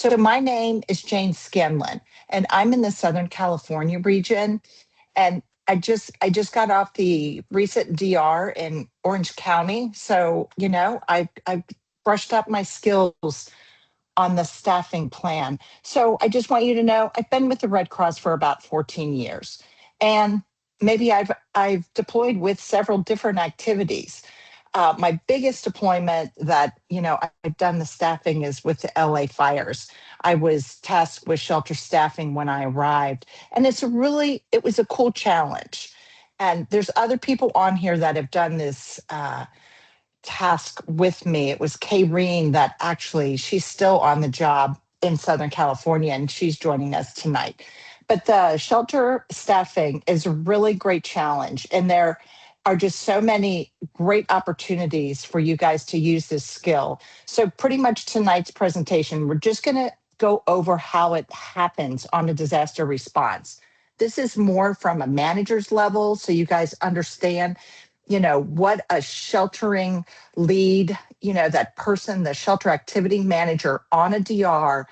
So my name is Jane Scanlon, and I'm in the Southern California region. And I just got off the recent DR in Orange County. So, I brushed up my skills on the staffing plan. So I just want you to know I've been with the Red Cross for about 14 years. And maybe I've deployed with several different activities. My biggest deployment that I've done the staffing is with the LA fires. I was tasked with shelter staffing when I arrived, and it was a cool challenge. And there's other people on here that have done this task with me. It was Kay Reen that actually, she's still on the job in Southern California, and she's joining us tonight. But the shelter staffing is a really great challenge, and there are just so many great opportunities for you guys to use this skill. So pretty much tonight's presentation, we're just going to go over how it happens on a disaster response. This is more from a manager's level, so you guys understand what a sheltering lead, that person, the shelter activity manager on a DR,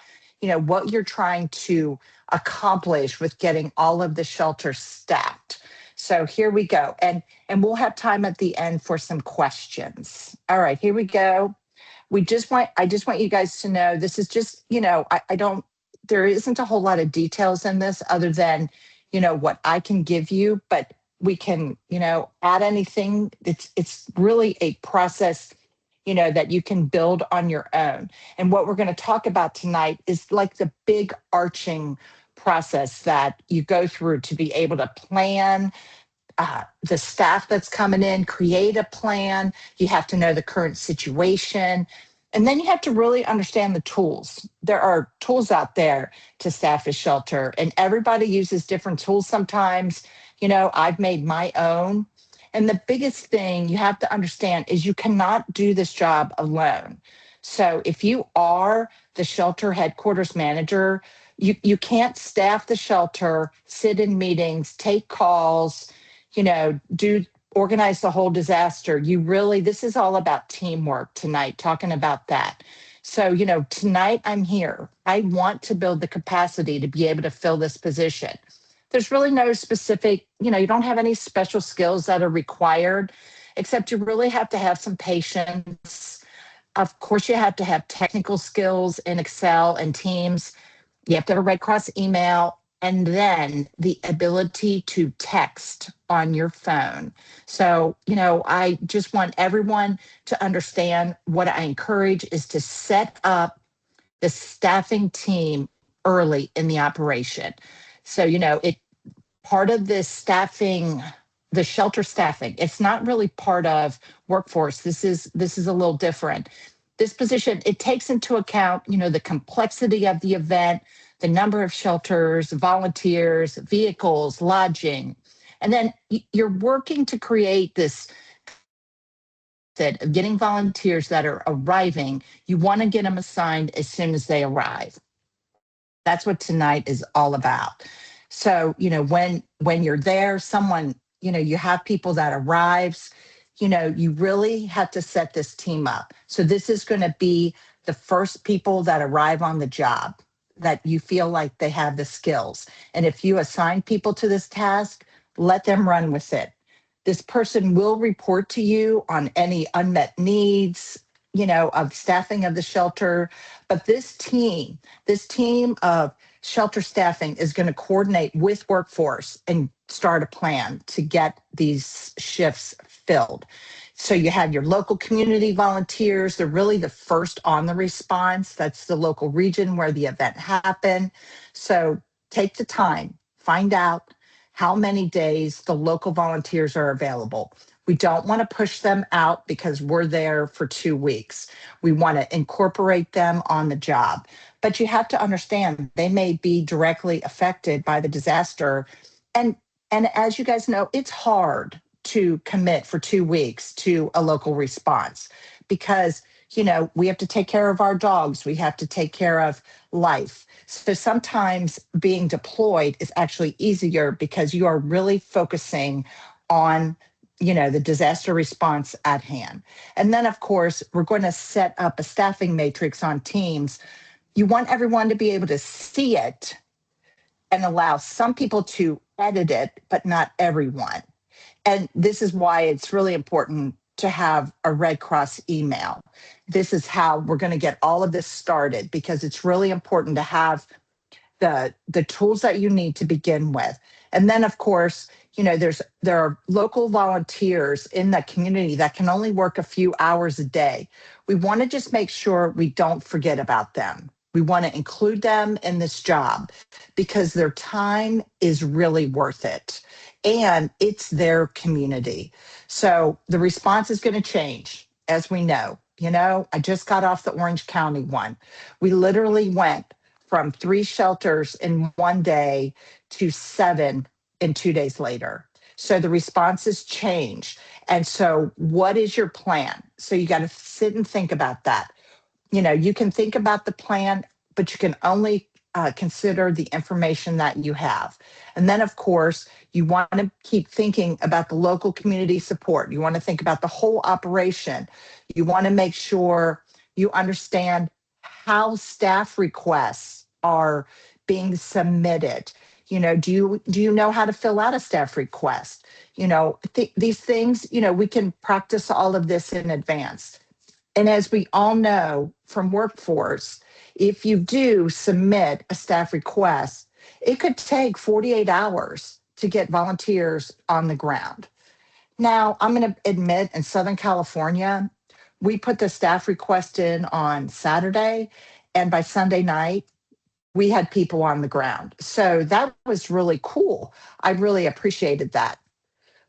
what you're trying to accomplish with getting all of the shelters staffed. So here we go. And we'll have time at the end for some questions. All right, here we go. I just want you guys to know this is just, I don't, there isn't a whole lot of details in this other than, what I can give you, but we can, add anything. It's really a process, that you can build on your own. And what we're going to talk about tonight is like the big arching process that you go through to be able to plan the staff that's coming in, create a plan. You have to know the current situation. And then you have to really understand the tools. There are tools out there to staff a shelter, and everybody uses different tools sometimes. I've made my own. And the biggest thing you have to understand is you cannot do this job alone. So if you are the shelter headquarters manager, you can't staff the shelter, sit in meetings, take calls, do organize the whole disaster. This is all about teamwork tonight, talking about that. So, tonight I'm here. I want to build the capacity to be able to fill this position. There's really no specific, you don't have any special skills that are required, except you really have to have some patience. Of course, you have to have technical skills in Excel and Teams. You have to have a Red Cross email, and then the ability to text on your phone. So, I just want everyone to understand what I encourage is to set up the staffing team early in the operation. So, it part of this staffing, the shelter staffing, it's not really part of workforce. This is a little different. This position, it takes into account, the complexity of the event, the number of shelters, volunteers, vehicles, lodging. And then you're working to create this that of getting volunteers that are arriving. You want to get them assigned as soon as they arrive. That's what tonight is all about. So, when you're there, someone, you have people that arrives, you really have to set this team up. So this is going to be the first people that arrive on the job that you feel like they have the skills. And if you assign people to this task, let them run with it. This person will report to you on any unmet needs, of staffing of the shelter. But this team of shelter staffing is going to coordinate with workforce and start a plan to get these shifts filled. So you have your local community volunteers. They're really the first on the response. That's the local region where the event happened. So take the time, find out how many days the local volunteers are available. We don't want to push them out because we're there for 2 weeks. We want to incorporate them on the job. But you have to understand they may be directly affected by the disaster. And as you guys know, it's hard to commit for 2 weeks to a local response because, we have to take care of our dogs. We have to take care of life. So sometimes being deployed is actually easier because you are really focusing on the disaster response at hand. And then, of course, we're going to set up a staffing matrix on teams You want everyone to be able to see it and allow some people to edit it, but not everyone. And this is why it's really important to have a Red Cross email. This is how we're going to get all of this started, because it's really important to have the tools that you need to begin with. And then of course, there are local volunteers in the community that can only work a few hours a day. We want to just make sure we don't forget about them. We want to include them in this job because their time is really worth it, and it's their community. So the response is going to change, as we know. I just got off the Orange County one. We literally went from 3 shelters in one day to 7 in 2 days later. So the responses change. And so, what is your plan? So, you got to sit and think about that. You can think about the plan, but you can only consider the information that you have. And then, of course, you want to keep thinking about the local community support. You want to think about the whole operation. You want to make sure you understand how staff requests are being submitted. Do you know how to fill out a staff request? These things, we can practice all of this in advance. And as we all know from workforce, if you do submit a staff request, it could take 48 hours to get volunteers on the ground. Now, I'm going to admit in Southern California, we put the staff request in on Saturday, and by Sunday night, we had people on the ground. So that was really cool. I really appreciated that.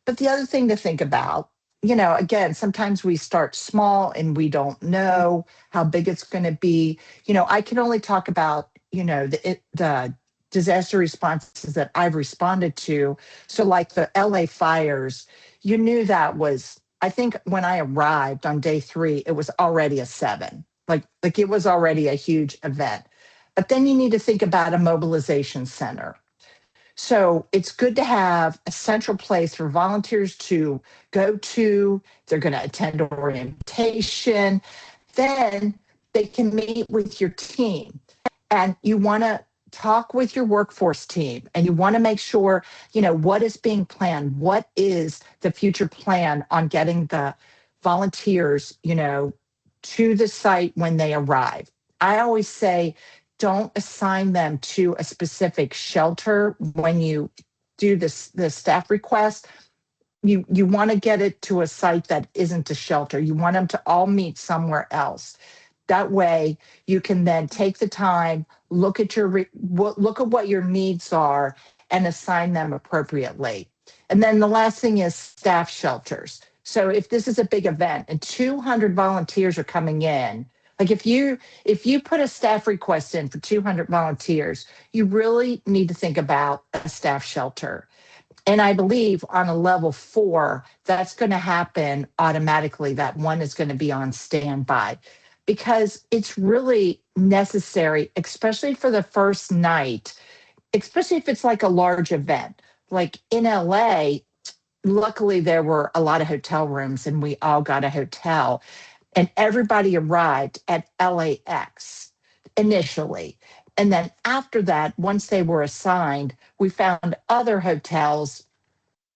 But the other thing to think about, again, sometimes we start small and we don't know how big it's going to be. I can only talk about, the disaster responses that I've responded to. So, like the LA fires, you knew that was, I think when I arrived on day 3, it was already a 7. Like it was already a huge event. But then you need to think about a mobilization center. So it's good to have a central place for volunteers to go to. They're going to attend orientation. Then they can meet with your team. And you want to talk with your workforce team, and you want to make sure, what is being planned? What is the future plan on getting the volunteers, to the site when they arrive? I always say, don't assign them to a specific shelter when you do this the staff request. You want to get it to a site that isn't a shelter. You want them to all meet somewhere else. That way you can then take the time, look at look at what your needs are, and assign them appropriately. And then the last thing is staff shelters. So if this is a big event and 200 volunteers are coming in, like if you put a staff request in for 200 volunteers, you really need to think about a staff shelter. And I believe on a level 4, that's going to happen automatically. That one is going to be on standby because it's really necessary, especially for the first night, especially if it's like a large event. Like in LA, luckily there were a lot of hotel rooms and we all got a hotel, and everybody arrived at LAX initially. And then after that, once they were assigned, we found other hotels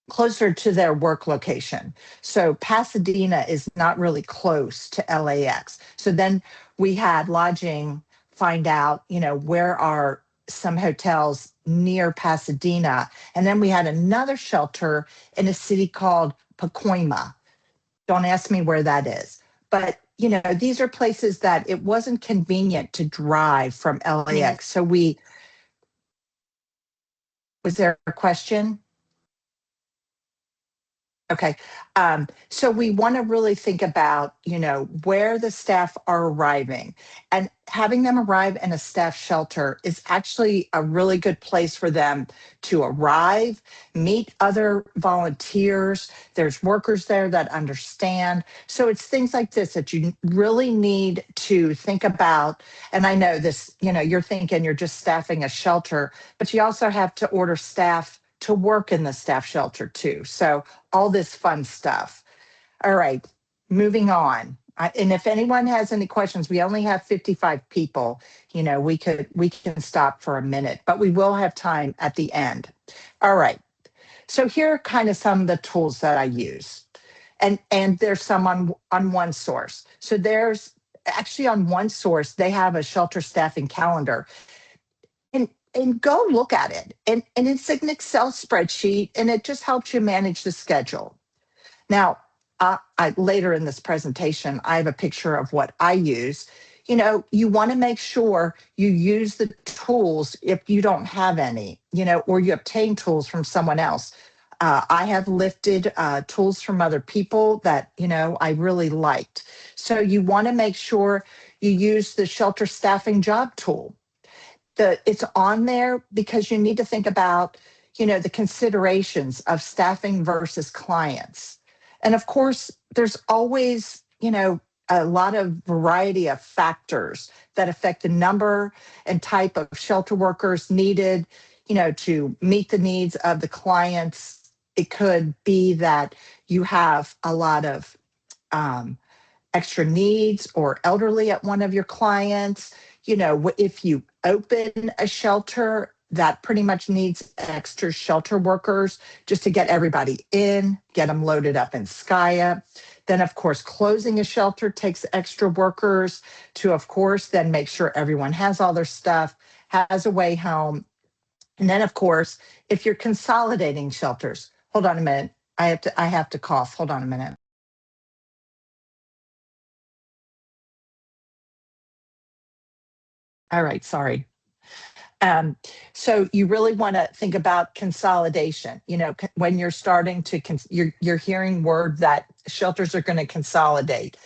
closer to their work location. So Pasadena is not really close to LAX. So then we had lodging find out, where are some hotels near Pasadena. And then we had another shelter in a city called Pacoima. Don't ask me where that is. But, these are places that it wasn't convenient to drive from LAX. So was there a question? Okay. So we want to really think about, where the staff are arriving, and having them arrive in a staff shelter is actually a really good place for them to arrive, meet other volunteers. There's workers there that understand. So it's things like this that you really need to think about. And I know this, you're thinking you're just staffing a shelter, but you also have to order staff to work in the staff shelter too. So all this fun stuff. All right, moving on. And if anyone has any questions, we only have 55 people. We can stop for a minute, but we will have time at the end. All right. So here are kind of some of the tools that I use. And there's some on OneSource. So there's actually on OneSource, they have a shelter staffing calendar. And go look at it. And it's an Excel spreadsheet, and it just helps you manage the schedule. Now, later in this presentation, I have a picture of what I use. You want to make sure you use the tools if you don't have any, or you obtain tools from someone else. I have lifted tools from other people that, I really liked. So you want to make sure you use the shelter staffing job tool. It's on there because you need to think about, the considerations of staffing versus clients. And of course, there's always, a lot of variety of factors that affect the number and type of shelter workers needed, to meet the needs of the clients. It could be that you have a lot of extra needs or elderly at one of your clients. If you open a shelter that pretty much needs extra shelter workers just to get everybody in, get them loaded up in Skya. Then, of course, closing a shelter takes extra workers to, of course, then make sure everyone has all their stuff, has a way home. And then, of course, if you're consolidating shelters, hold on a minute. I have to cough. Hold on a minute. All right, sorry. So you really want to think about consolidation. When you're starting to, you're hearing word that shelters are going to consolidate.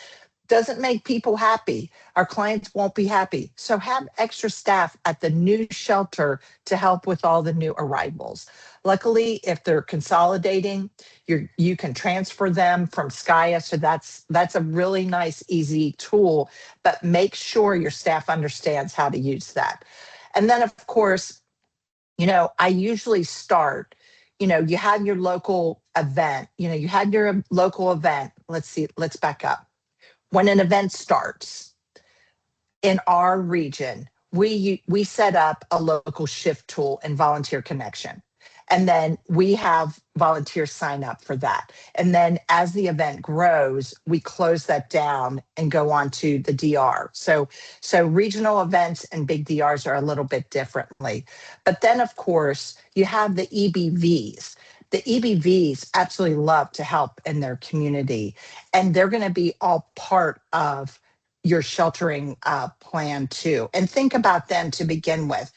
Doesn't make people happy. Our clients won't be happy. So have extra staff at the new shelter to help with all the new arrivals. Luckily, if they're consolidating, you can transfer them from Skya. So that's a really nice, easy tool, but make sure your staff understands how to use that. And then, of course, I usually start, you have your local event, you had your local event. Let's see, let's back up. When an event starts in our region, we set up a local shift tool and volunteer connection. And then we have volunteers sign up for that. And then as the event grows, we close that down and go on to the DR. So regional events and big DRs are a little bit differently. But then, of course, you have the EBVs. The EBVs absolutely love to help in their community, and they're going to be all part of your sheltering plan too. And think about them to begin with.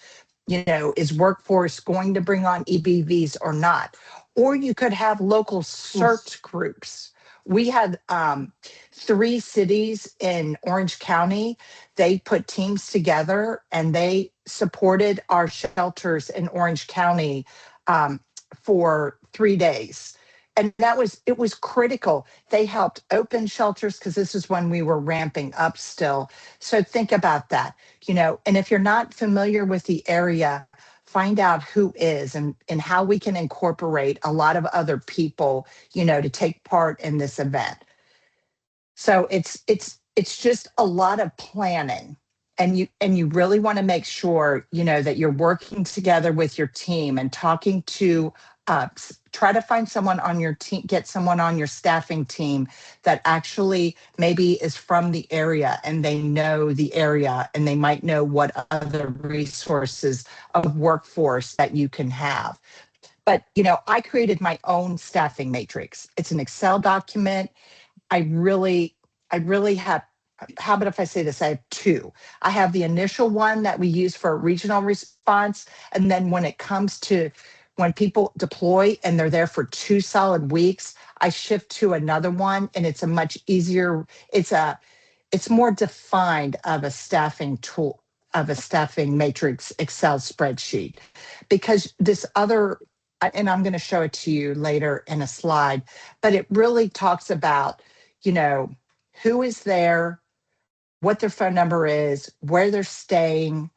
Is workforce going to bring on EBVs or not? Or you could have local search groups. We had 3 cities in Orange County. They put teams together and they supported our shelters in Orange County for 3 days. And it was critical. They helped open shelters because this is when we were ramping up still. So think about that, and if you're not familiar with the area, find out who is and how we can incorporate a lot of other people, to take part in this event. So it's just a lot of planning. And you really want to make sure, that you're working together with your team and talking to try to find someone on your team, get someone on your staffing team that actually maybe is from the area and they know the area and they might know what other resources of workforce that you can have. But, I created my own staffing matrix. It's an Excel document. I really have, how about if I say this? I have 2. I have the initial one that we use for a regional response. And then when it comes to when people deploy and they're there for 2 solid weeks, I shift to another one, and it's a much easier, it's more defined of a staffing tool, of a staffing matrix Excel spreadsheet. Because this other, and I'm going to show it to you later in a slide, but it really talks about, who is there, what their phone number is, where they're staying,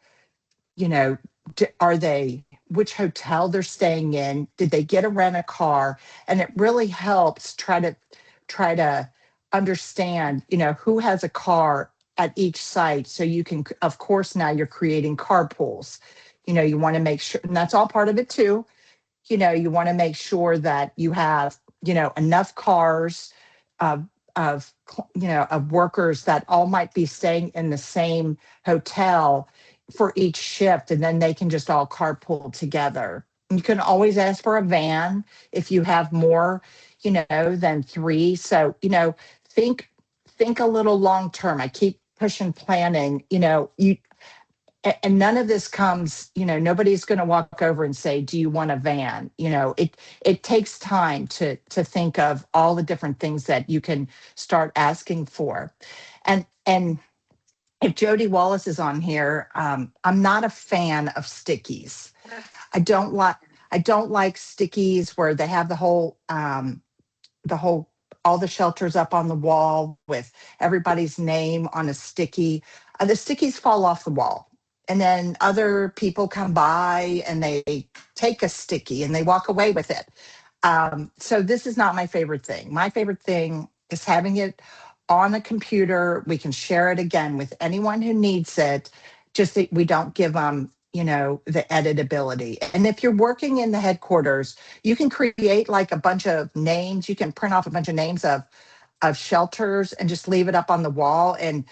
are they, which hotel they're staying in, did they get a rent a car? And it really helps try to understand, who has a car at each site. So you can, of course, now you're creating carpools. You want to make sure, and that's all part of it too. You want to make sure that you have, enough cars of, of workers that all might be staying in the same hotel for each shift, and then they can just all carpool together. You can always ask for a van if you have more, than three. So, think think a little long term. I keep pushing planning. And none of this comes, nobody's going to walk over and say, do you want a van? It takes time to think of all the different things that you can start asking for. And if Jody Wallace is on here, I'm not a fan of stickies. I don't like stickies where they have the whole all the shelters up on the wall with everybody's name on a sticky. The stickies fall off the wall. And then other people come by and they take a sticky and they walk away with it. So this is not my favorite thing. My favorite thing is having it on a computer. We can share it again with anyone who needs it. Just that we don't give them, the editability. And if you're working in the headquarters, you can create like a bunch of names. You can print off a bunch of names of shelters and just leave it up on the wall and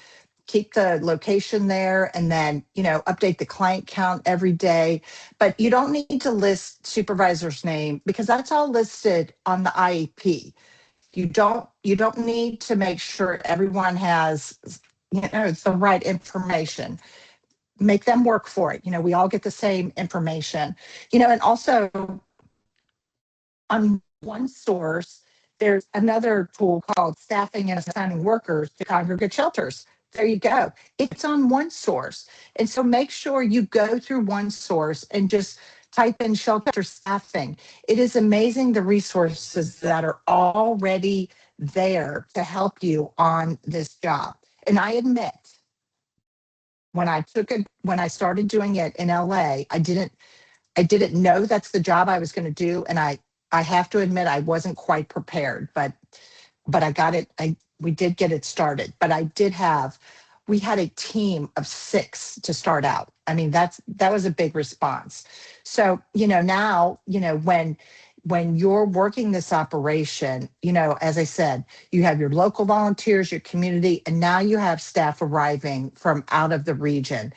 keep the location there, and then update the client count every day. But you don't need to list supervisor's name because that's all listed on the IEP. You don't need to make sure everyone has it's the right information. Make them work for it. We all get the same information. And also on one source, there's another tool called Staffing and Assigning Workers to Congregate Shelters. There you go. It's on one source. And so make sure you go through one source and just type in shelter staffing. It is amazing the resources that are already there to help you on this job. And I admit, when I started doing it in LA, I didn't know that's the job I was going to do, and I have to admit I wasn't quite prepared, but I got it. We did get it started, but we had a team of 6 to start out. I mean, that was a big response. So, now, when you're working this operation, as I said, you have your local volunteers, your community, and now you have staff arriving from out of the region.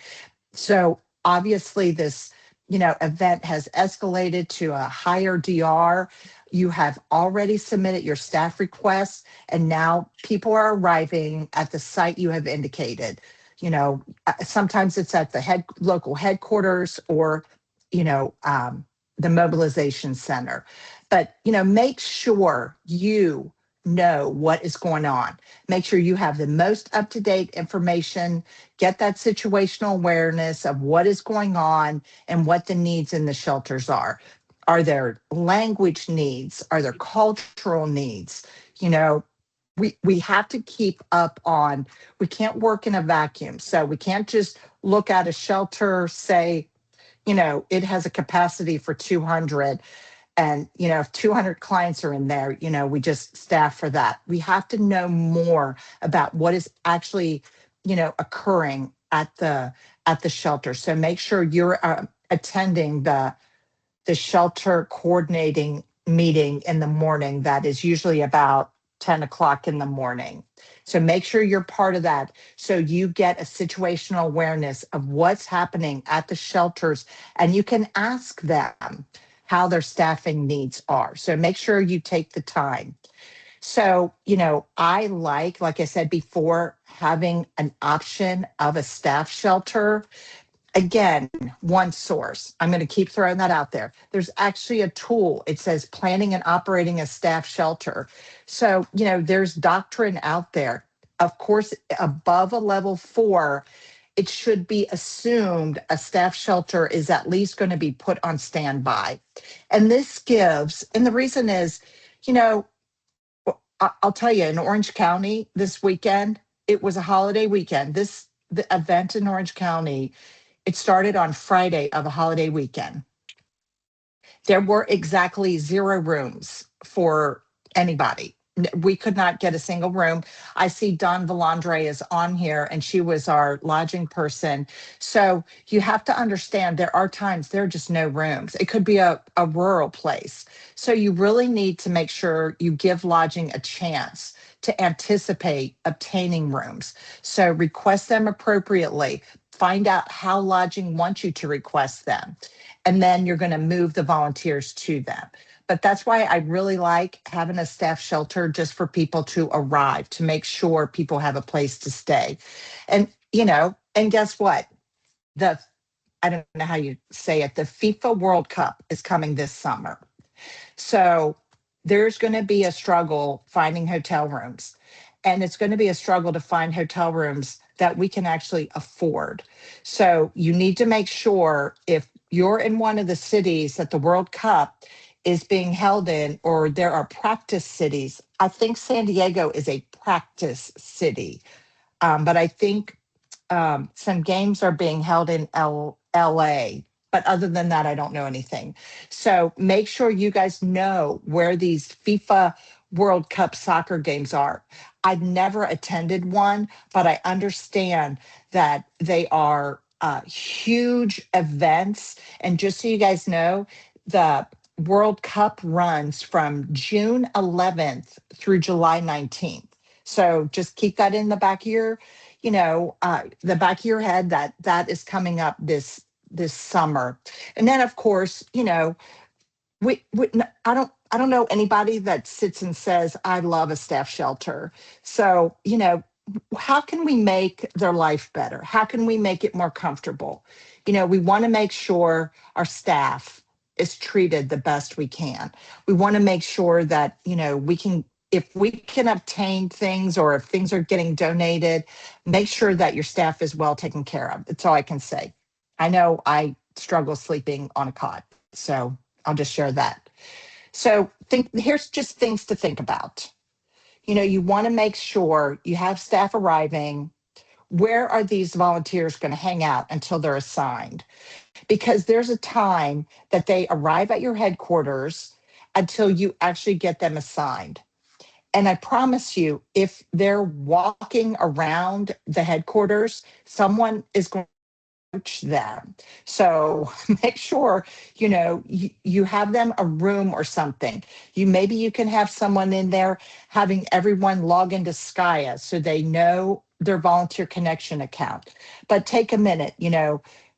So obviously this, event has escalated to a higher DR. You have already submitted your staff requests, and now people are arriving at the site you have indicated. Sometimes it's at the local headquarters or, you know, um, the mobilization center. But, make sure you know what is going on. Make sure you have the most up to date information, get that situational awareness of what is going on and what the needs in the shelters are. Are there language needs? Are there cultural needs? You know, we have to keep up on, we can't work in a vacuum. So we can't just look at a shelter, say, it has a capacity for 200, and if 200 clients are in there, we just staff for that. We have to know more about what is actually occurring at the shelter. So make sure you're attending the shelter coordinating meeting in the morning. That is usually about 10 o'clock in the morning. So make sure you're part of that so you get a situational awareness of what's happening at the shelters, and you can ask them how their staffing needs are. So make sure you take the time. So, I like I said before, having an option of a staff shelter. Again, one source. I'm going to keep throwing that out there. There's actually a tool. It says planning and operating a staff shelter. So, there's doctrine out there. Of course, above a level 4, it should be assumed a staff shelter is at least going to be put on standby. And this gives, and the reason is, you know, I'll tell you, in Orange County this weekend, it was a holiday weekend. The event in Orange County, it started on Friday of a holiday weekend. There were exactly 0 rooms for anybody. We could not get a single room. I see Don Valandre is on here, and she was our lodging person. So you have to understand there are times there are just no rooms. It could be a rural place. So you really need to make sure you give lodging a chance to anticipate obtaining rooms. So request them appropriately. Find out how lodging wants you to request them. And then you're going to move the volunteers to them. But that's why I really like having a staff shelter just for people to arrive, to make sure people have a place to stay. And, and guess what? The, I don't know how you say it, the FIFA World Cup is coming this summer. So there's going to be a struggle finding hotel rooms. And it's going to be a struggle to find hotel rooms that we can actually afford. So you need to make sure if you're in one of the cities that the World Cup is being held in, or there are practice cities. I think San Diego is a practice city, but I think some games are being held in LA. But other than that, I don't know anything. So make sure you guys know where these FIFA World Cup soccer games are. I've never attended one, but I understand that they are huge events. And just so you guys know, the World Cup runs from June 11th through July 19th. So just keep that in the back of the back of your head that that is coming up this summer. And then of course, we I don't know anybody that sits and says I love a staff shelter. So, how can we make their life better? How can we make it more comfortable? We want to make sure our staff is treated the best we can. We want to make sure that, we can, if we can obtain things or if things are getting donated, make sure that your staff is well taken care of. That's all I can say. I know I struggle sleeping on a cot, so I'll just share that. So here's just things to think about. You want to make sure you have staff arriving. Where are these volunteers going to hang out until they're assigned? Because there's a time that they arrive at your headquarters until you actually get them assigned. And I promise you, if they're walking around the headquarters, someone is going coach them. So make sure, you have them a room or something. Maybe you can have someone in there having everyone log into Skya so they know their volunteer connection account. But take a minute,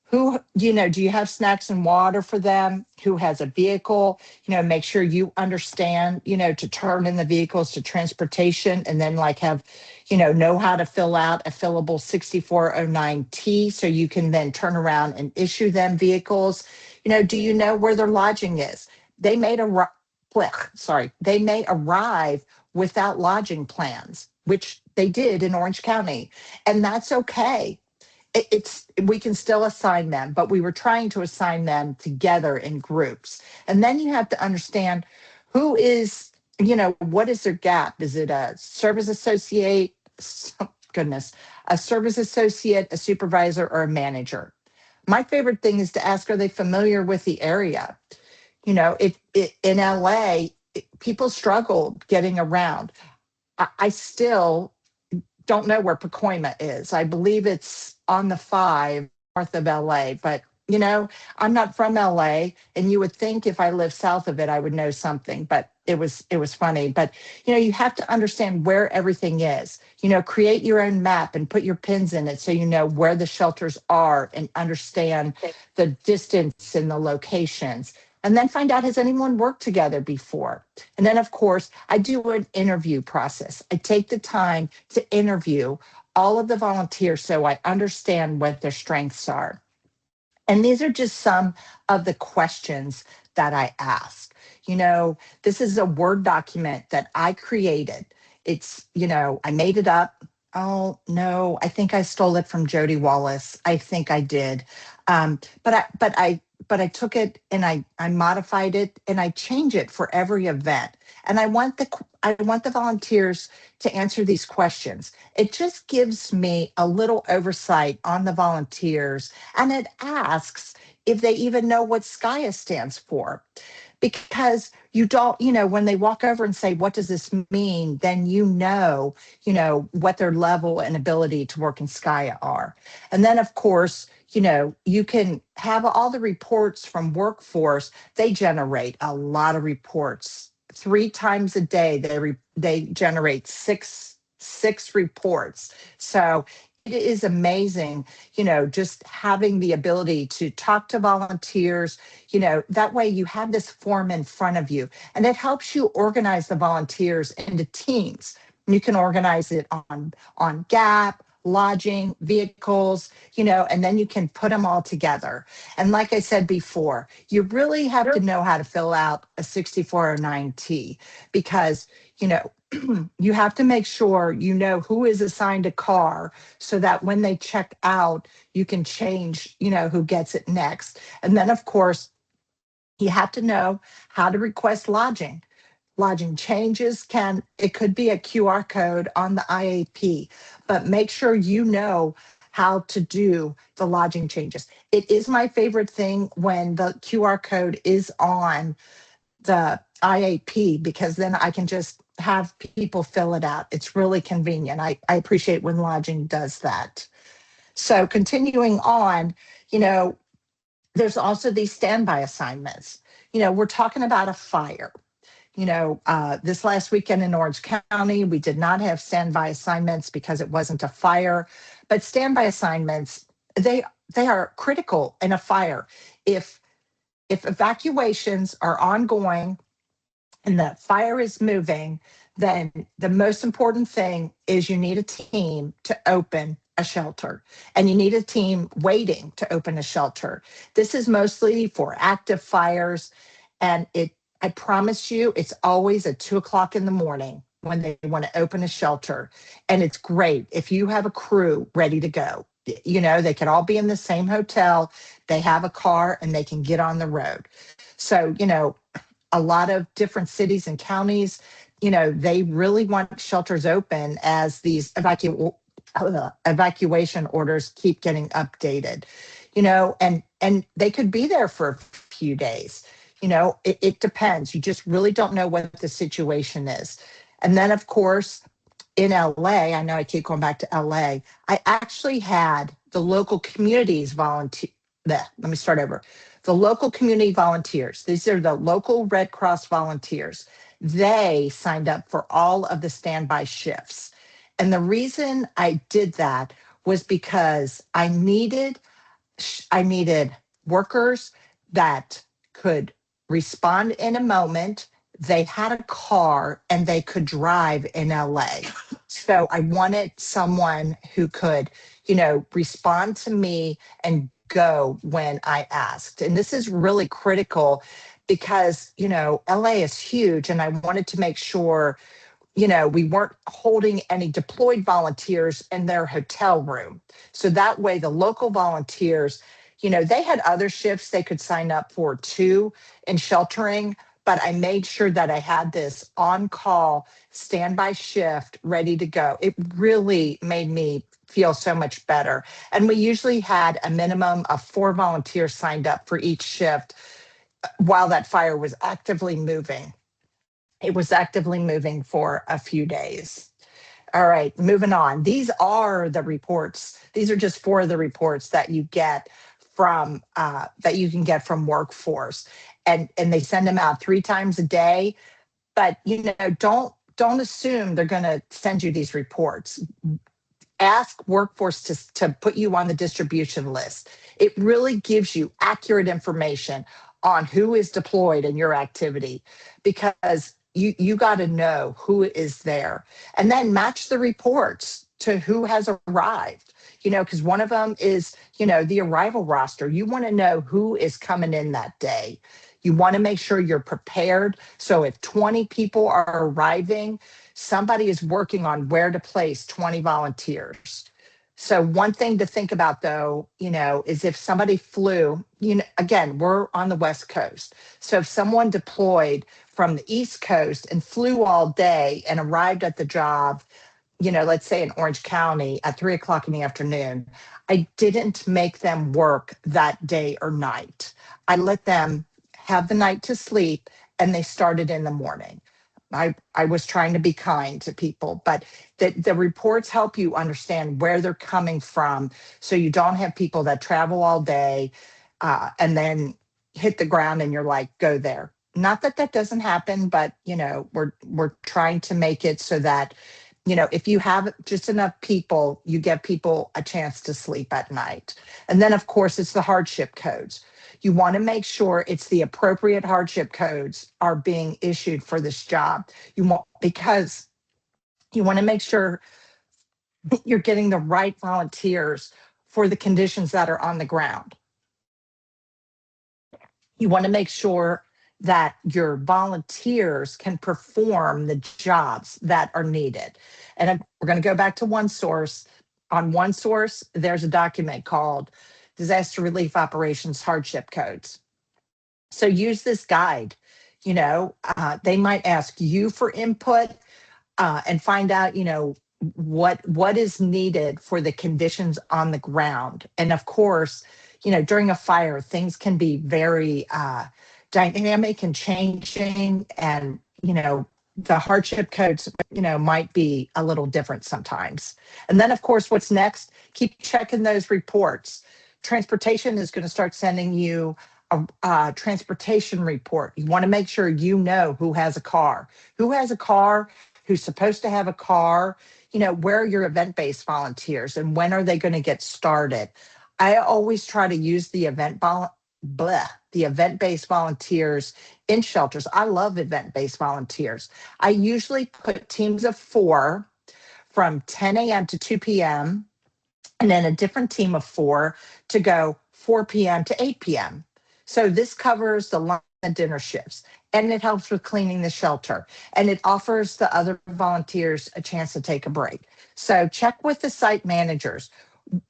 who, do you have snacks and water for them? Who has a vehicle? Make sure you understand, to turn in the vehicles to transportation, and then like have, know how to fill out a fillable 6409T so you can then turn around and issue them vehicles. Do you know where their lodging is? They may they may arrive without lodging plans, which they did in Orange County, and that's okay. It's we can still assign them, but we were trying to assign them together in groups. And then you have to understand who is, what is their gap? Is it a service associate? Goodness, a service associate, a supervisor, or a manager? My favorite thing is to ask, are they familiar with the area? If in LA, people struggle getting around. I still don't know where Pacoima is. I believe it's on the 5 north of LA, but I'm not from LA, and you would think if I lived south of it, I would know something, but it was funny. But you have to understand where everything is. Create your own map and put your pins in it so you know where the shelters are and understand the distance and the locations. And then find out, has anyone worked together before? And then, of course, I do an interview process. I take the time to interview all of the volunteers so I understand what their strengths are. And these are just some of the questions that I ask. This is a Word document that I created. It's, I made it up. Oh, no, I think I stole it from Jody Wallace. I think I did. But I but I took it and I modified it and I change it for every event. And I want the volunteers to answer these questions. It just gives me a little oversight on the volunteers, and it asks if they even know what SKIA stands for. Because you don't, when they walk over and say, what does this mean? Then what their level and ability to work in SKIA are. And then, of course, you can have all the reports from Workforce. They generate a lot of reports. 3 times a day, they generate six reports. So it is amazing, just having the ability to talk to volunteers. That way you have this form in front of you, and it helps you organize the volunteers into teams. You can organize it on GAP, lodging, vehicles, and then you can put them all together. And like I said before, you really have to know how to fill out a 6409T, because, you have to make sure you know who is assigned a car, so that when they check out, you can change, who gets it next. And then, of course, you have to know how to request lodging. Lodging changes it could be a QR code on the IAP, but make sure you know how to do the lodging changes. It is my favorite thing when the QR code is on the IAP, because then I can just have people fill it out. It's really convenient. I appreciate when lodging does that. So continuing on, you know, there's also these standby assignments. We're talking about a fire. This last weekend in Orange County, we did not have standby assignments because it wasn't a fire. But standby assignments, they are critical in a fire. If evacuations are ongoing and the fire is moving, then the most important thing is you need a team to open a shelter, and you need a team waiting to open a shelter. This is mostly for active fires, and I promise you, it's always at 2 o'clock in the morning when they want to open a shelter. And it's great if you have a crew ready to go. They could all be in the same hotel, they have a car, and they can get on the road. So, a lot of different cities and counties, they really want shelters open as these evacuation orders keep getting updated, and they could be there for a few days. It depends. You just really don't know what the situation is. And then, of course, in LA, I know I keep going back to LA, I actually had the local communities volunteer. Let me start over. The local community volunteers, these are the local Red Cross volunteers. They signed up for all of the standby shifts. And the reason I did that was because I needed workers that could respond in a moment. They had a car and they could drive in LA. So I wanted someone who could, respond to me and go when I asked. And this is really critical because, LA is huge, and I wanted to make sure, we weren't holding any deployed volunteers in their hotel room. So that way, the local volunteers, they had other shifts they could sign up for too in sheltering, but I made sure that I had this on call standby shift ready to go. It really made me feel so much better. And we usually had a minimum of 4 volunteers signed up for each shift while that fire was actively moving. It was actively moving for a few days. All right, moving on. These are the reports. These are just 4 of the reports that you get from that you can get from Workforce, and they send them out 3 times a day. But don't assume they're going to send you these reports. Ask Workforce to put you on the distribution list. It really gives you accurate information on who is deployed in your activity, because you got to know who is there, and then match the reports to who has arrived, because one of them is, the arrival roster. You want to know who is coming in that day. You want to make sure you're prepared. So if 20 people are arriving, somebody is working on where to place 20 volunteers. So one thing to think about though, is if somebody flew, again, we're on the West Coast. So if someone deployed from the East Coast and flew all day and arrived at the job, let's say in Orange County at 3 o'clock in the afternoon, I didn't make them work that day or night. I let them have the night to sleep and they started in the morning. I was trying to be kind to people, but the reports help you understand where they're coming from so you don't have people that travel all day and then hit the ground and you're like, go there. Not that that doesn't happen, but we're trying to make it so that if you have just enough people, you give people a chance to sleep at night. And then, of course, it's the hardship codes. You want to make sure it's the appropriate hardship codes are being issued for this job. Because you want to make sure you're getting the right volunteers for the conditions that are on the ground. You want to make sure that your volunteers can perform the jobs that are needed. And we're going to go back to OneSource. On OneSource, there's a document called Disaster Relief Operations Hardship Codes. So use this guide. They might ask you for input and find out, what is needed for the conditions on the ground. And of course, during a fire, things can be very dynamic and changing, and the hardship codes, might be a little different sometimes. And then, of course, what's next? Keep checking those reports. Transportation is going to start sending you a transportation report. You want to make sure you know who has a car, who's supposed to have a car, where are your event-based volunteers and when are they going to get started? I always try to use the event-based volunteers in shelters. I love event-based volunteers. I usually put teams of 4 from 10 a.m. to 2 p.m. and then a different team of 4 to go 4 p.m. to 8 p.m. So this covers the lunch and dinner shifts, and it helps with cleaning the shelter, and it offers the other volunteers a chance to take a break. So check with the site managers.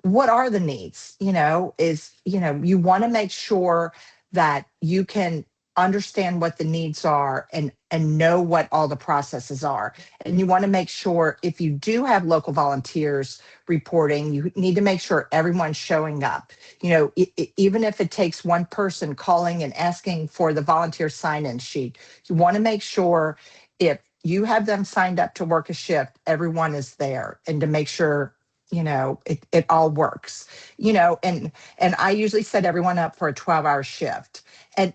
What are the needs? You want to make sure that you can understand what the needs are and know what all the processes are. And you want to make sure if you do have local volunteers reporting, you need to make sure everyone's showing up. Even if it takes one person calling and asking for the volunteer sign-in sheet, you want to make sure if you have them signed up to work a shift, everyone is there, and to make sure it all works. And I usually set everyone up for a 12-hour shift, and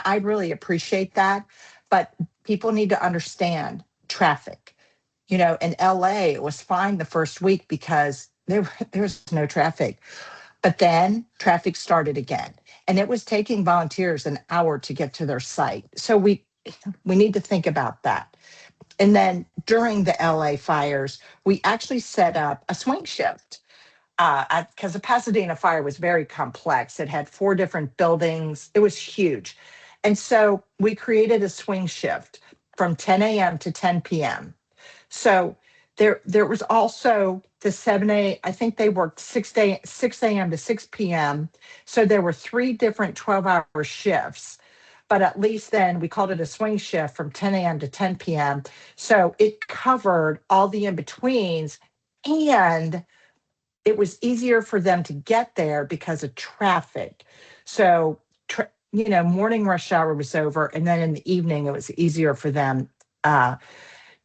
I really appreciate that. But people need to understand traffic. In LA, it was fine the first week because there was no traffic. But then traffic started again, and it was taking volunteers an hour to get to their site. So we need to think about that. And then during the LA fires, we actually set up a swing shift because the Pasadena fire was very complex. It had 4 different buildings. It was huge. And so we created a swing shift from 10 a.m. to 10 p.m. So there was also the 7 a. I think they worked 6 a.m. to 6 p.m. So there were 3 different 12-hour shifts. But at least then we called it a swing shift from 10 a.m. to 10 p.m. So it covered all the in-betweens, and it was easier for them to get there because of traffic. So, morning rush hour was over, and then in the evening, it was easier for them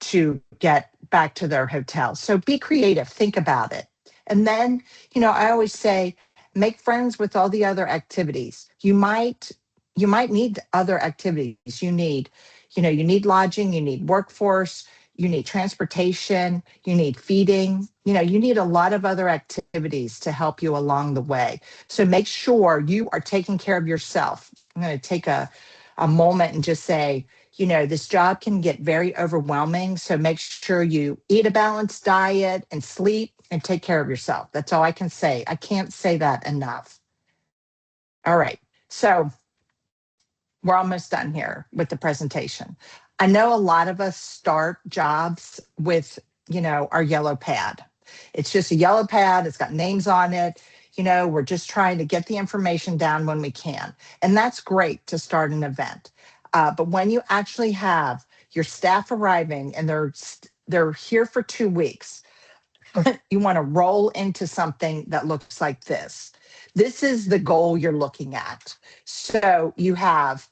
to get back to their hotel. So be creative, think about it. And then, I always say, make friends with all the other activities. You might need other activities. You need lodging, you need workforce, you need transportation, you need feeding, you need a lot of other activities to help you along the way. So make sure you are taking care of yourself. I'm going to take a moment and just say, this job can get very overwhelming. So make sure you eat a balanced diet and sleep and take care of yourself. That's all I can say. I can't say that enough. All right. So we're almost done here with the presentation. I know a lot of us start jobs with, our yellow pad. It's just a yellow pad. It's got names on it. We're just trying to get the information down when we can. And that's great to start an event. But when you actually have your staff arriving and they're here for 2 weeks, you want to roll into something that looks like this. This is the goal you're looking at. So you have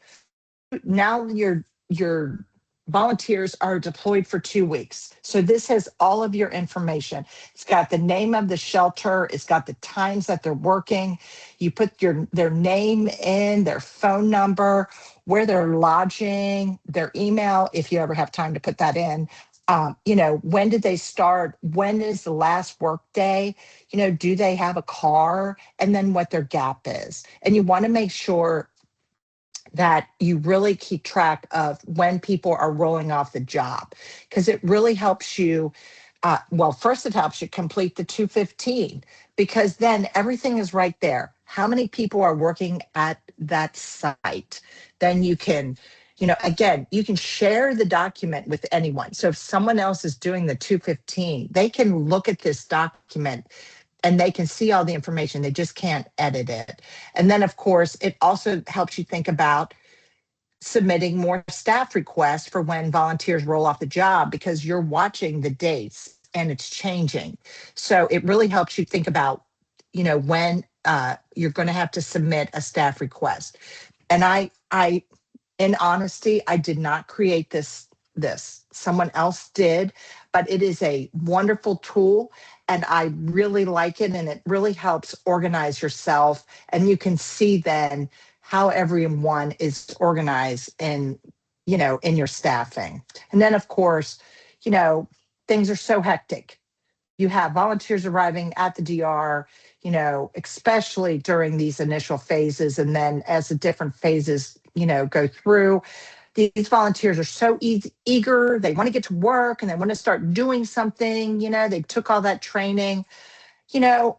now your volunteers are deployed for 2 weeks. So this has all of your information. It's got the name of the shelter, it's got the times that they're working. You put their name in, their phone number, where they're lodging, their email, if you ever have time to put that in. When did they start? When is the last work day? Do they have a car? And then what their gap is. And you want to make sure that you really keep track of when people are rolling off the job, because it really helps you. First, it helps you complete the 215, because then everything is right there. How many people are working at that site? Then you can, again, you can share the document with anyone. So if someone else is doing the 215, they can look at this document and they can see all the information. They just can't edit it. And then, of course, it also helps you think about submitting more staff requests for when volunteers roll off the job, because you're watching the dates and it's changing. So it really helps you think about, when you're going to have to submit a staff request. And in honesty, I did not create this. Someone else did, but it is a wonderful tool and I really like it. And it really helps organize yourself. And you can see then how everyone is organized in your staffing. And then of course, things are so hectic. You have volunteers arriving at the DR, especially during these initial phases. And then as the different phases, go through, these volunteers are so eager. They want to get to work and they want to start doing something. They took all that training, you know,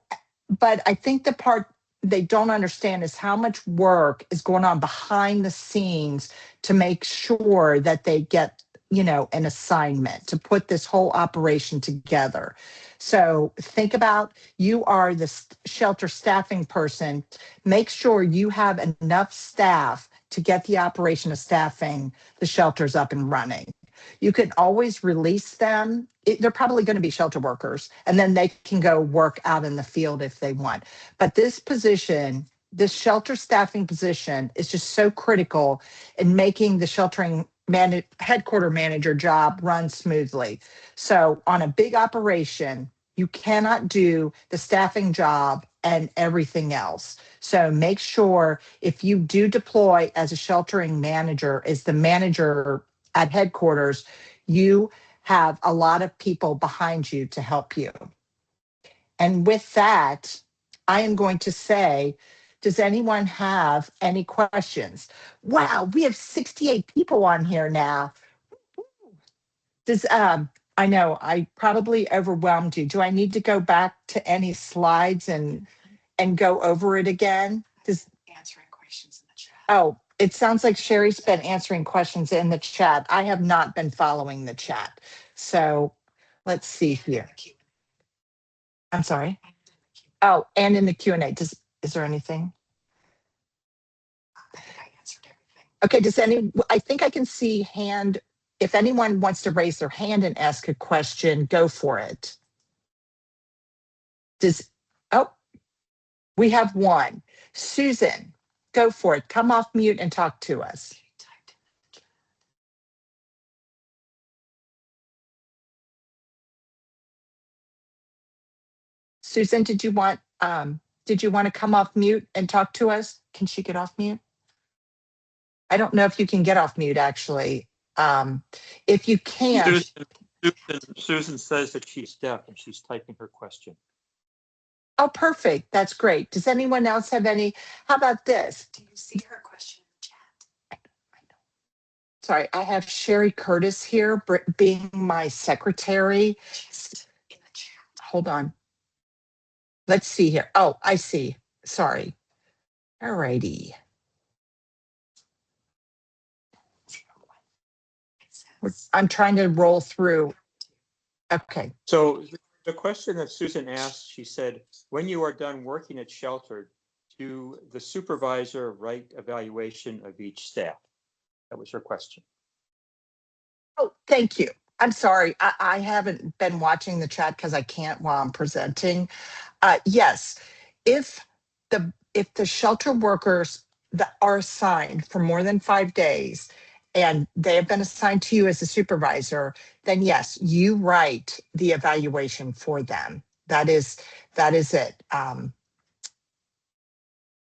but I think the part they don't understand is how much work is going on behind the scenes to make sure that they get, an assignment to put this whole operation together. So think about, you are the shelter staffing person. Make sure you have enough staff to get the operation of staffing the shelters up and running. You can always release them. They're probably going to be shelter workers, and then they can go work out in the field if they want. But this position, this shelter staffing position, is just so critical in making the sheltering headquarter manager job run smoothly. So on a big operation, you cannot do the staffing job and everything else. So make sure if you do deploy as a sheltering manager, as the manager at headquarters, you have a lot of people behind you to help you. And with that, I am going to say, does anyone have any questions? Wow, we have 68 people on here now. Does I know I probably overwhelmed you. Do I need to go back to any slides and go over it again? Does answering questions in the chat. Oh, it sounds like Sherry's been answering questions in the chat. I have not been following the chat. So let's see here. I'm sorry. Oh, and in the Q&A. Is there anything? I think I answered everything. Okay, I think I can see hand. If anyone wants to raise their hand and ask a question, go for it. We have one. Susan, go for it. Come off mute and talk to us. Susan, did you want to come off mute and talk to us? Can she get off mute? I don't know if you can get off mute, actually. If you can. Susan says that she's deaf and she's typing her question. Oh, perfect. That's great. Does anyone else have any? How about this? Do you see her question in the chat? I don't. Sorry, I have Sherry Curtis here being my secretary. In the chat. Hold on. Let's see here. Oh, I see. Sorry. All righty. I'm trying to roll through. Okay. So The question that Susan asked, she said, when you are done working at shelter, do the supervisor write evaluation of each staff? That was her question. Oh, thank you. I'm sorry. I haven't been watching the chat because I can't while I'm presenting. Yes, if the shelter workers that are assigned for more than 5 days and they have been assigned to you as a supervisor, then yes, you write the evaluation for them. That is it.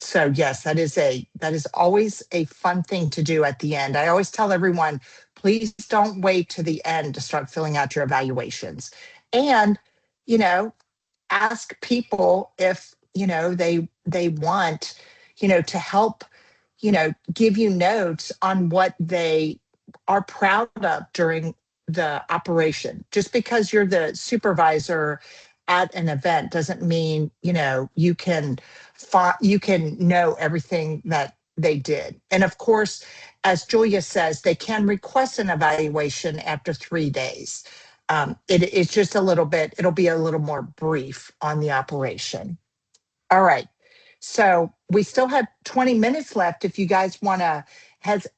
So yes, that is always a fun thing to do at the end. I always tell everyone, please don't wait to the end to start filling out your evaluations. And, you know, ask people if, they want, to help, give you notes on what they are proud of during the operation. Just because you're the supervisor at an event doesn't mean, you can know everything that they did. And of course, as Julia says, they can request an evaluation after 3 days. It's just a little bit, it'll be a little more brief on the operation. All right. So we still have 20 minutes left. If you guys want to,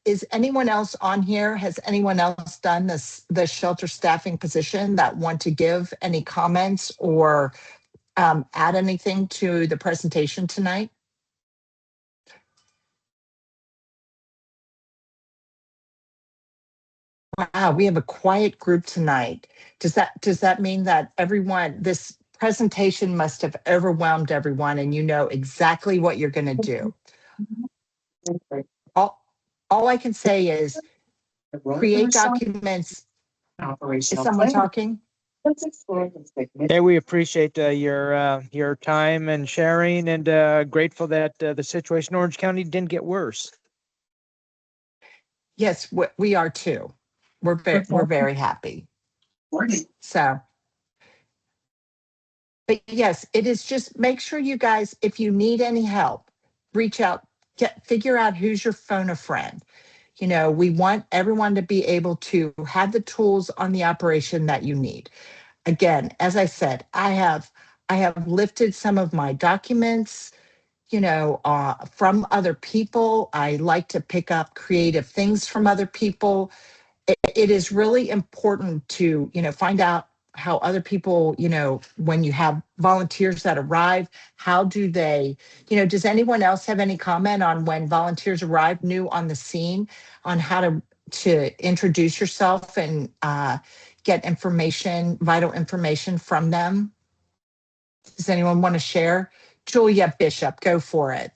is anyone else on here? Has anyone else done the shelter staffing position that want to give any comments or add anything to the presentation tonight? Wow, we have a quiet group tonight. Does that mean that this presentation must have overwhelmed everyone and you know exactly what you're going to do? All I can say is create documents. Is someone talking? Hey, we appreciate your time and sharing, and grateful that the situation in Orange County didn't get worse. Yes, we are too. We're very happy. So, but yes, it is just make sure you guys, if you need any help, reach out, figure out who's your phone a friend. We want everyone to be able to have the tools on the operation that you need. Again, as I said, I have lifted some of my documents, from other people. I like to pick up creative things from other people. It is really important to, find out how other people, when you have volunteers that arrive, how do they, does anyone else have any comment on when volunteers arrive new on the scene on how to introduce yourself and get information, vital information from them? Does anyone want to share? Julia Bishop, go for it.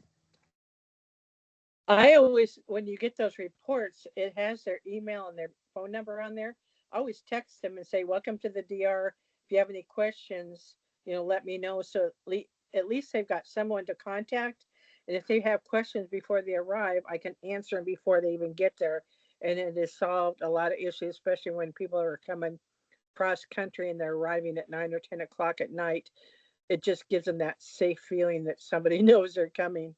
I always, when you get those reports, it has their email and their phone number on there. I always text them and say, welcome to the DR. If you have any questions, let me know. So at least they've got someone to contact. And if they have questions before they arrive, I can answer them before they even get there. And it has solved a lot of issues, especially when people are coming cross country and they're arriving at 9 or 10 o'clock at night. It just gives them that safe feeling that somebody knows they're coming.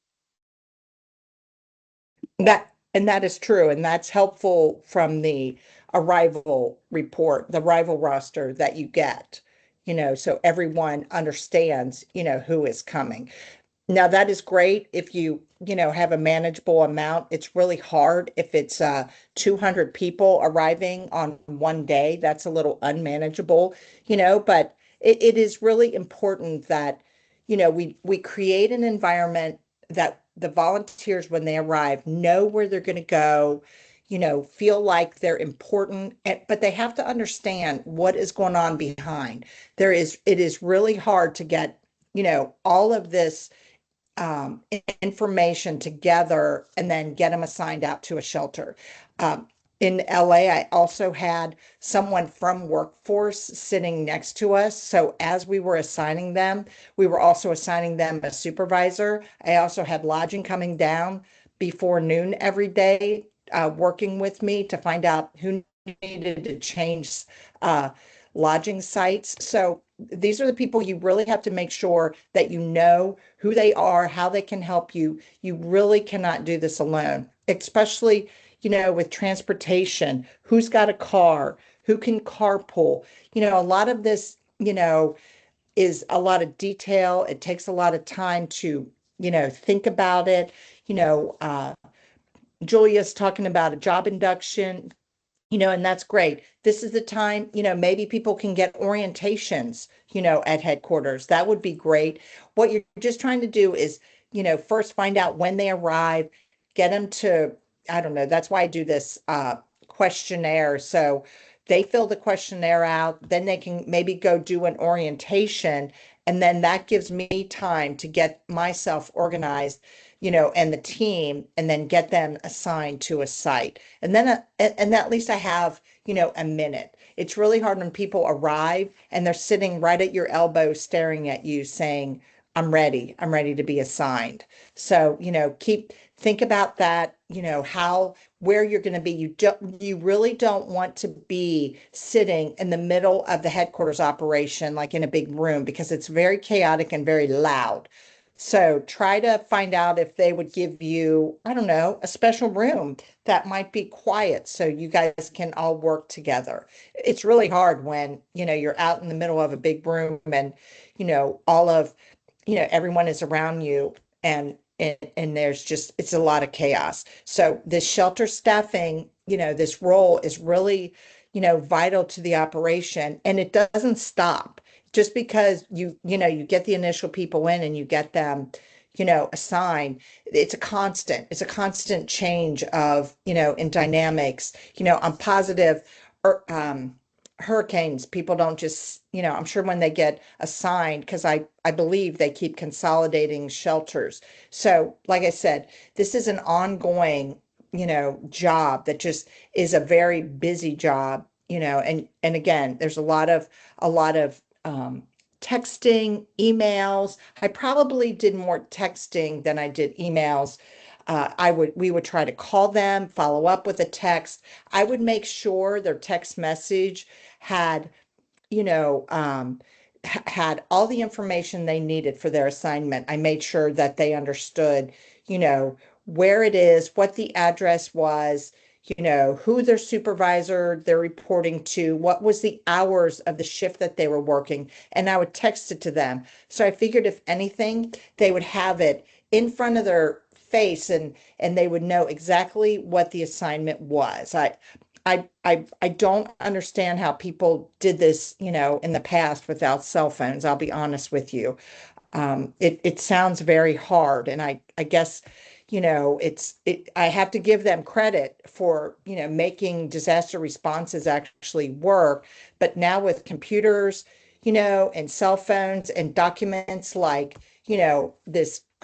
That is true, and that's helpful from the arrival report, the arrival roster that you get, so everyone understands, who is coming. Now that is great if you, have a manageable amount. It's really hard if it's 200 people arriving on one day. That's a little unmanageable, but it is really important that, we create an environment that the volunteers, when they arrive, know where they're going to go, feel like they're important, but they have to understand what is going on behind. It is really hard to get, all of this information together and then get them assigned out to a shelter. In LA, I also had someone from workforce sitting next to us. So as we were assigning them, we were also assigning them a supervisor. I also had lodging coming down before noon every day, working with me to find out who needed to change lodging sites. So these are the people you really have to make sure that you know who they are, how they can help you. You really cannot do this alone, especially, with transportation. Who's got a car? Who can carpool? A lot of this, is a lot of detail. It takes a lot of time to, think about it. Julia's talking about a job induction, and that's great. This is the time, maybe people can get orientations, at headquarters. That would be great. What you're just trying to do is, first find out when they arrive, get them to, I don't know, that's why I do this questionnaire. So they fill the questionnaire out, then they can maybe go do an orientation. And then that gives me time to get myself organized, and the team, and then get them assigned to a site. And then, and at least I have, a minute. It's really hard when people arrive and they're sitting right at your elbow, staring at you saying, I'm ready to be assigned. So, think about that, where you're going to be. You really don't want to be sitting in the middle of the headquarters operation, like in a big room, because it's very chaotic and very loud. So try to find out if they would give you, I don't know, a special room that might be quiet so you guys can all work together. It's really hard when, you're out in the middle of a big room and, all of, everyone is around you, and there's just, it's a lot of chaos. So this shelter staffing, this role is really, vital to the operation, and it doesn't stop just because you get the initial people in and you get them, assigned. It's a constant change of, in dynamics. I'm positive, hurricanes, people don't just, I'm sure when they get assigned, because I believe they keep consolidating shelters. So like I said, this is an ongoing, job that just is a very busy job, and again, there's a lot of texting, emails. I probably did more texting than I did emails. We would try to call them, follow up with a text. I would make sure their text message had, had all the information they needed for their assignment. I made sure that they understood, where it is, what the address was, who their supervisor they're reporting to, what was the hours of the shift that they were working, and I would text it to them. So I figured if anything, they would have it in front of their face, and they would know exactly what the assignment was. I don't understand how people did this, in the past without cell phones. I'll be honest with you. It sounds very hard, and I guess, I have to give them credit for, making disaster responses actually work. But now with computers, and cell phones and documents like,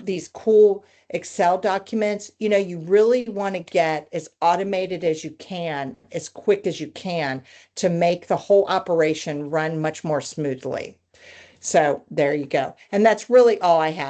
these cool Excel documents, you really want to get as automated as you can, as quick as you can, to make the whole operation run much more smoothly. So there you go. And that's really all I had.